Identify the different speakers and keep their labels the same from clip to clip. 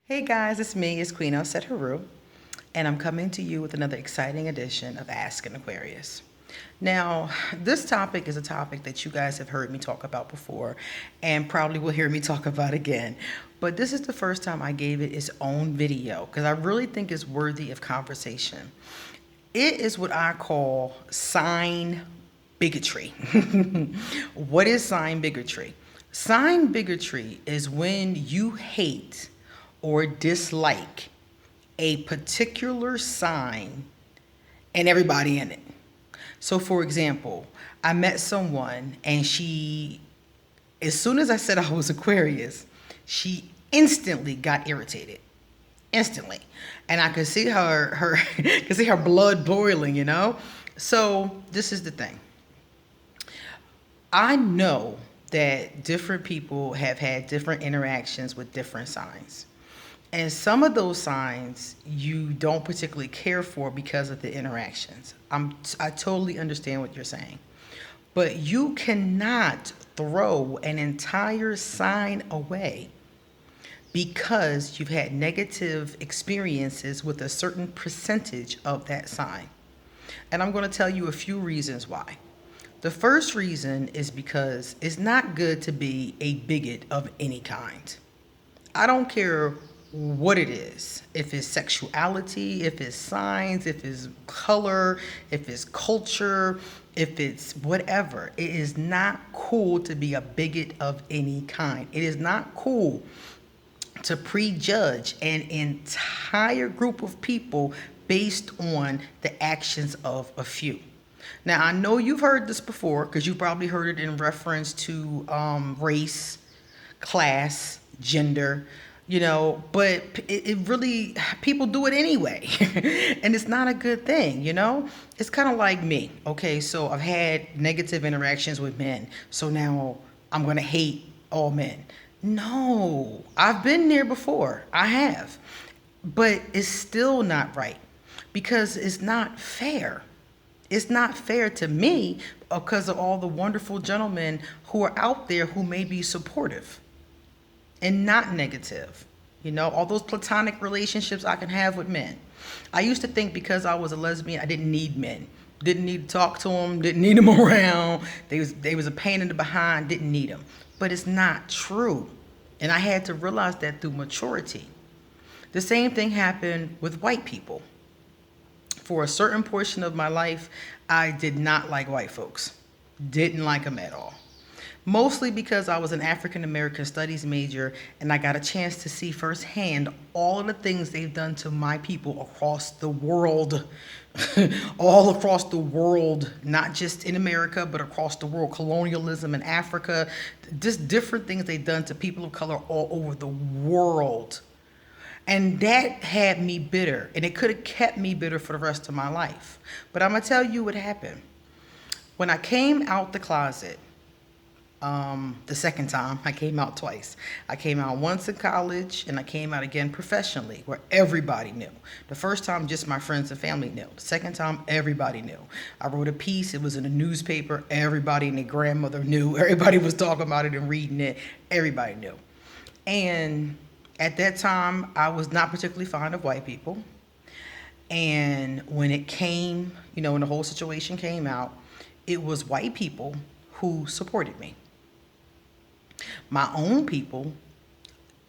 Speaker 1: Hey guys, it's me, it's Queen Elset Haru, and I'm coming to you with another exciting edition of Ask An Aquarius. Now, this topic is a topic that you guys have heard me talk about before and probably will hear me talk about again. But this is the first time I gave it its own video because I really think it's worthy of conversation. It is what I call sign bigotry. What is sign bigotry? Sign bigotry is when you hate or dislike a particular sign and everybody in it. So, for example, I met someone and as soon as I said I was Aquarius, she instantly got irritated. Instantly. And I could see her could see her blood boiling. So, this is the thing. I know that different people have had different interactions with different signs. And some of those signs you don't particularly care for because of the interactions. I totally understand what you're saying. But you cannot throw an entire sign away because you've had negative experiences with a certain percentage of that sign. And I'm going to tell you a few reasons why. The first reason is because it's not good to be a bigot of any kind. I don't care what it is, if it's sexuality, if it's signs, if it's color, if it's culture, if it's whatever. It is not cool to be a bigot of any kind. It is not cool to prejudge an entire group of people based on the actions of a few. Now, I know you've heard this before because you probably heard it in reference to race, class, gender, but it really, people do it anyway. And it's not a good thing. It's kind of like me. Okay, so I've had negative interactions with men. So now I'm going to hate all men. No, I've been there before. I have. But it's still not right because it's not fair. It's not fair to me because of all the wonderful gentlemen who are out there who may be supportive and not negative. All those platonic relationships I can have with men. I used to think because I was a lesbian, I didn't need men. Didn't need to talk to them, didn't need them around. They was a pain in the behind, didn't need them. But it's not true. And I had to realize that through maturity. The same thing happened with white people. For a certain portion of my life, I did not like white folks. Didn't like them at all. Mostly because I was an African American studies major and I got a chance to see firsthand all of the things they've done to my people across the world. All across the world, not just in America, but across the world. Colonialism in Africa, just different things they've done to people of color all over the world. And that had me bitter, and it could have kept me bitter for the rest of my life. But I'm going to tell you what happened. When I came out the closet, the second time, I came out twice. I came out once in college, and I came out again professionally, where everybody knew. The first time, just my friends and family knew. The second time, everybody knew. I wrote a piece. It was in a newspaper. Everybody and their grandmother knew. Everybody was talking about it and reading it. Everybody knew. And at that time, I was not particularly fond of white people. And when it came, when the whole situation came out, it was white people who supported me. My own people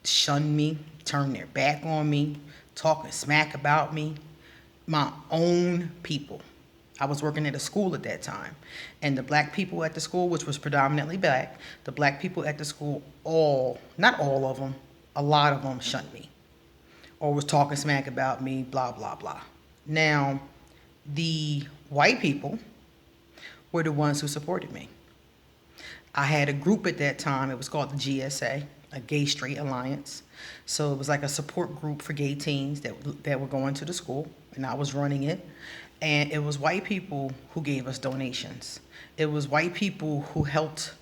Speaker 1: shunned me, turned their back on me, talking smack about me. My own people. I was working at a school at that time. And the black people at the school, which was predominantly black, the black people at the school, not all of them, a lot of them shunned me or was talking smack about me, blah, blah, blah. Now, the white people were the ones who supported me. I had a group at that time. It was called the GSA, a Gay Straight Alliance. So it was like a support group for gay teens that were going to the school, and I was running it. And it was white people who gave us donations. It was white people who helped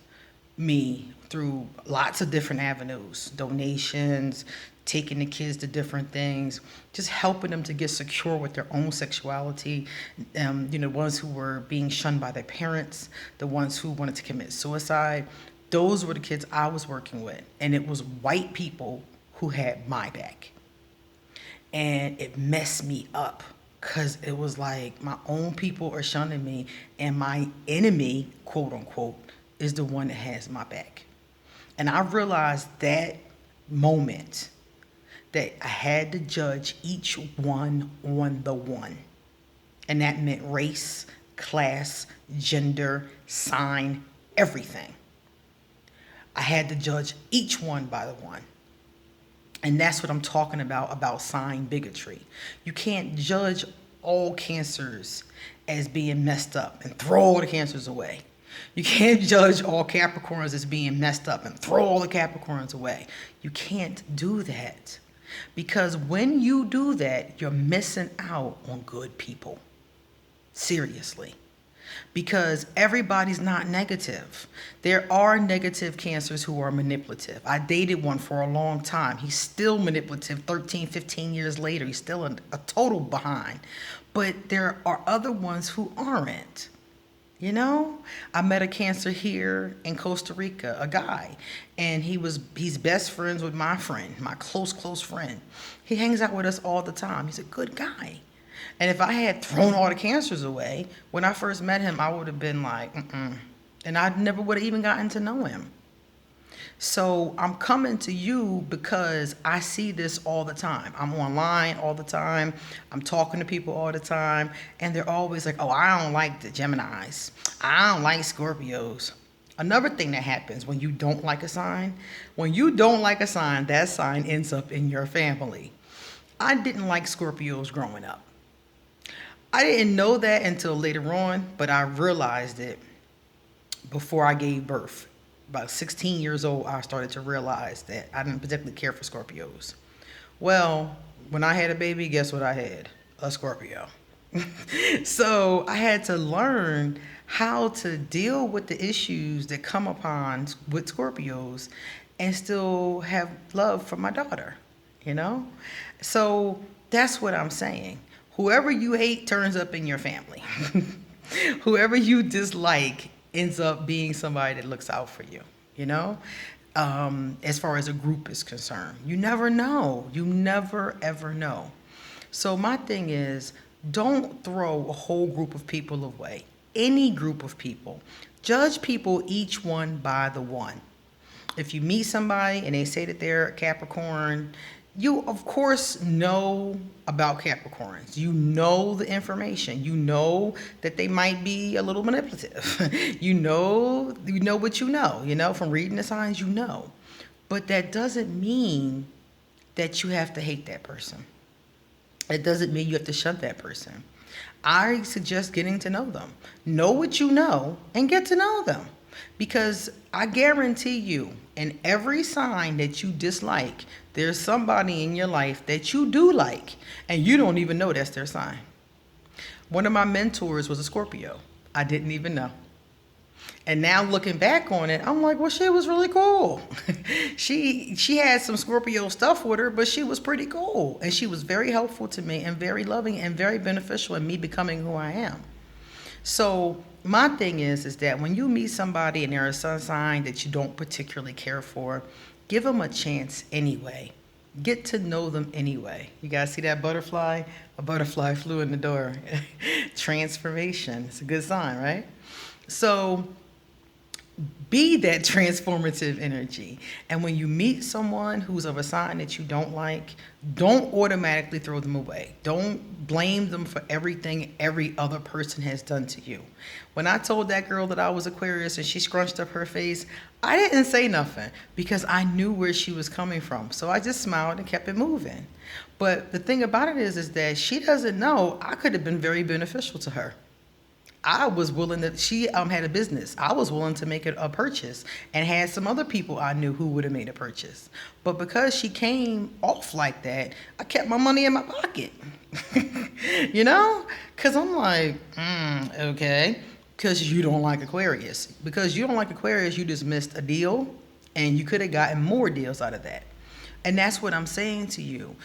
Speaker 1: me through lots of different avenues, donations, taking the kids to different things, just helping them to get secure with their own sexuality. The ones who were being shunned by their parents, the ones who wanted to commit suicide. Those were the kids I was working with. And it was white people who had my back. And it messed me up because it was like my own people are shunning me, and my enemy, quote unquote, is the one that has my back. And I realized that moment that I had to judge each one on the one. And that meant race, class, gender, sign, everything. I had to judge each one by the one. And that's what I'm talking about sign bigotry. You can't judge all cancers as being messed up and throw all the cancers away. You can't judge all Capricorns as being messed up and throw all the Capricorns away. You can't do that. Because when you do that, you're missing out on good people. Seriously. Because everybody's not negative. There are negative cancers who are manipulative. I dated one for a long time. He's still manipulative 13, 15 years later. He's still a total behind. But there are other ones who aren't. You know, I met a Cancer here in Costa Rica, a guy, and he's best friends with my friend, my close friend. He hangs out with us all the time. He's a good guy. And if I had thrown all the cancers away, when I first met him, I would have been like, and I never would have even gotten to know him. So I'm coming to you because I see this all the time. I'm online all the time. I'm talking to people all the time. And they're always like, oh, I don't like the Geminis. I don't like Scorpios. Another thing that happens when you don't like a sign, that sign ends up in your family. I didn't like Scorpios growing up. I didn't know that until later on, but I realized it before I gave birth. About 16 years old, I started to realize that I didn't particularly care for Scorpios. Well, when I had a baby, guess what I had? A Scorpio. So I had to learn how to deal with the issues that come upon with Scorpios and still have love for my daughter, you know? So that's what I'm saying. Whoever you hate turns up in your family. Whoever you dislike ends up being somebody that looks out for you, you know? As far as a group is concerned. You never know. You never, ever know. So my thing is, don't throw a whole group of people away. Any group of people. Judge people, each one by the one. If you meet somebody and they say that they're a Capricorn, you, of course, know about Capricorns. You know the information. You know that they might be a little manipulative. you know what you know, from reading the signs, you know. But that doesn't mean that you have to hate that person. It doesn't mean you have to shun that person. I suggest getting to know them. Know what you know and get to know them. Because I guarantee you, in every sign that you dislike, there's somebody in your life that you do like, and you don't even know that's their sign. One of my mentors was a Scorpio. I didn't even know. And now looking back on it, I'm like, well, she was really cool. She had some Scorpio stuff with her, but she was pretty cool. And she was very helpful to me and very loving and very beneficial in me becoming who I am. So my thing is that when you meet somebody and they're a sun sign that you don't particularly care for, give them a chance anyway. Get to know them anyway. You guys see that butterfly? A butterfly flew in the door. Transformation. It's a good sign, right? So be that transformative energy. And when you meet someone who's of a sign that you don't like, don't automatically throw them away. Don't blame them for everything every other person has done to you. When I told that girl that I was Aquarius and she scrunched up her face, I didn't say nothing because I knew where she was coming from. So I just smiled and kept it moving. But the thing about it is that she doesn't know I could have been very beneficial to her. I was willing to, she had a business. I was willing to make it a purchase and had some other people I knew who would have made a purchase. But because she came off like that, I kept my money in my pocket. You know? Because I'm like, okay. Because you don't like Aquarius. Because you don't like Aquarius, you just missed a deal and you could have gotten more deals out of that. And that's what I'm saying to you.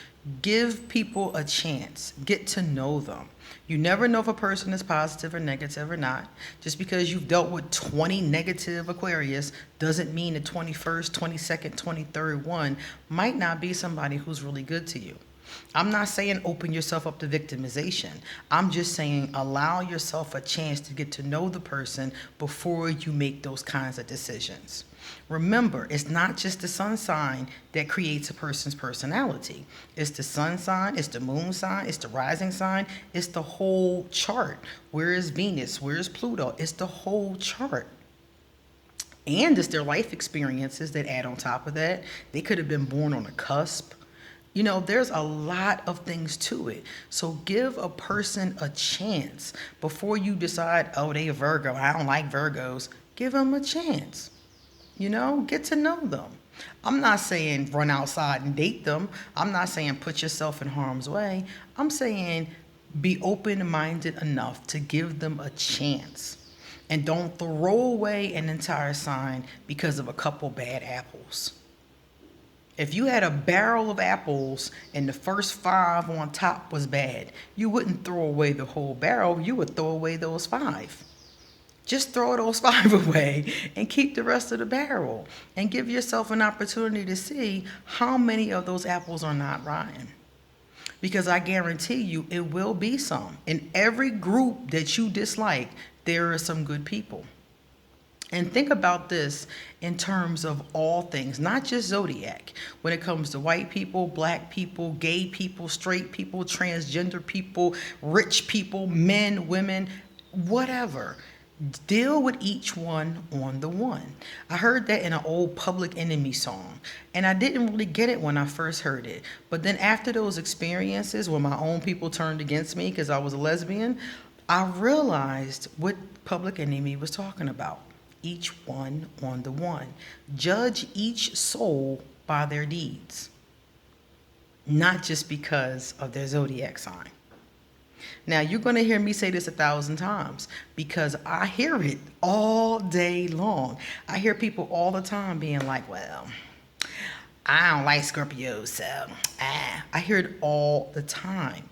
Speaker 1: Give people a chance. Get to know them. You never know if a person is positive or negative or not. Just because you've dealt with 20 negative Aquarius doesn't mean the 21st, 22nd, 23rd one might not be somebody who's really good to you. I'm not saying open yourself up to victimization. I'm just saying allow yourself a chance to get to know the person before you make those kinds of decisions. Remember, it's not just the sun sign that creates a person's personality. It's the sun sign, it's the moon sign, it's the rising sign, it's the whole chart. Where is Venus? Where is Pluto? It's the whole chart. And it's their life experiences that add on top of that. They could have been born on a cusp. You know, there's a lot of things to it. So give a person a chance before you decide, oh, they a Virgo, I don't like Virgos. Give them a chance. You know, get to know them. I'm not saying run outside and date them. I'm not saying put yourself in harm's way. I'm saying be open-minded enough to give them a chance. And don't throw away an entire sign because of a couple bad apples. If you had a barrel of apples and the first 5 on top was bad, you wouldn't throw away the whole barrel. You would throw away those 5. Just throw those 5 away and keep the rest of the barrel and give yourself an opportunity to see how many of those apples are not rotten. Because I guarantee you it will be some. In every group that you dislike, there are some good people. And think about this in terms of all things, not just zodiac. When it comes to white people, black people, gay people, straight people, transgender people, rich people, men, women, whatever. Deal with each one on the one. I heard that in an old Public Enemy song, and I didn't really get it when I first heard it. But then after those experiences when my own people turned against me because I was a lesbian, I realized what Public Enemy was talking about. Each one on the one. Judge each soul by their deeds, not just because of their zodiac sign. Now, you're going to hear me say this 1,000 times because I hear it all day long. I hear people all the time being like, well, I don't like Scorpios, so I hear it all the time.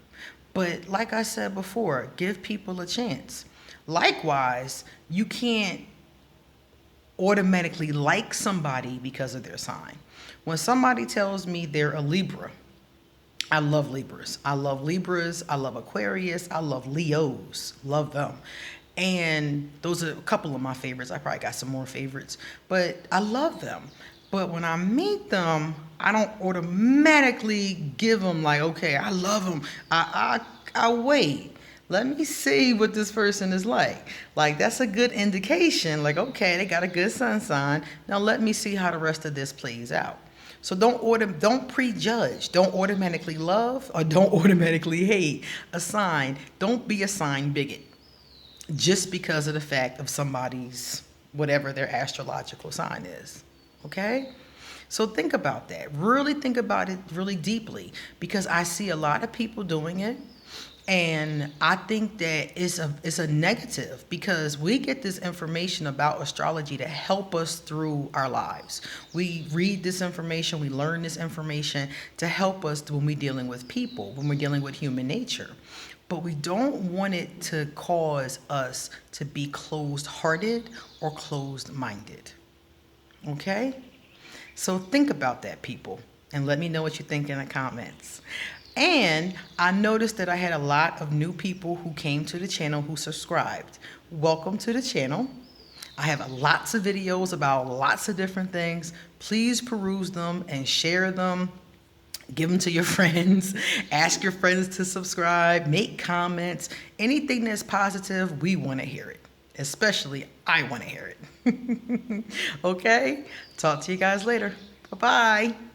Speaker 1: But like I said before, give people a chance. Likewise, you can't automatically like somebody because of their sign. When somebody tells me they're a Libra, I love Libras. I love Libras. I love Aquarius. I love Leos. Love them. And those are a couple of my favorites. I probably got some more favorites, but I love them. But when I meet them, I don't automatically give them like, okay, I love them. I wait. Let me see what this person is like. Like, that's a good indication. Like, okay, they got a good sun sign. Now let me see how the rest of this plays out. So don't prejudge. Don't automatically love or don't automatically hate a sign. Don't be a sign bigot just because of the fact of somebody's, whatever their astrological sign is. Okay? So think about that. Really think about it really deeply because I see a lot of people doing it. And I think that it's a negative because we get this information about astrology to help us through our lives. We read this information, we learn this information to help us when we're dealing with people, when we're dealing with human nature. But we don't want it to cause us to be closed-hearted or closed-minded. Okay? So think about that, people, and let me know what you think in the comments. And I noticed that I had a lot of new people who came to the channel who subscribed. Welcome to the channel. I have lots of videos about lots of different things. Please peruse them and share them. Give them to your friends. Ask your friends to subscribe. Make comments. Anything that's positive, we want to hear it. Especially, I want to hear it. Okay? Talk to you guys later. Bye-bye.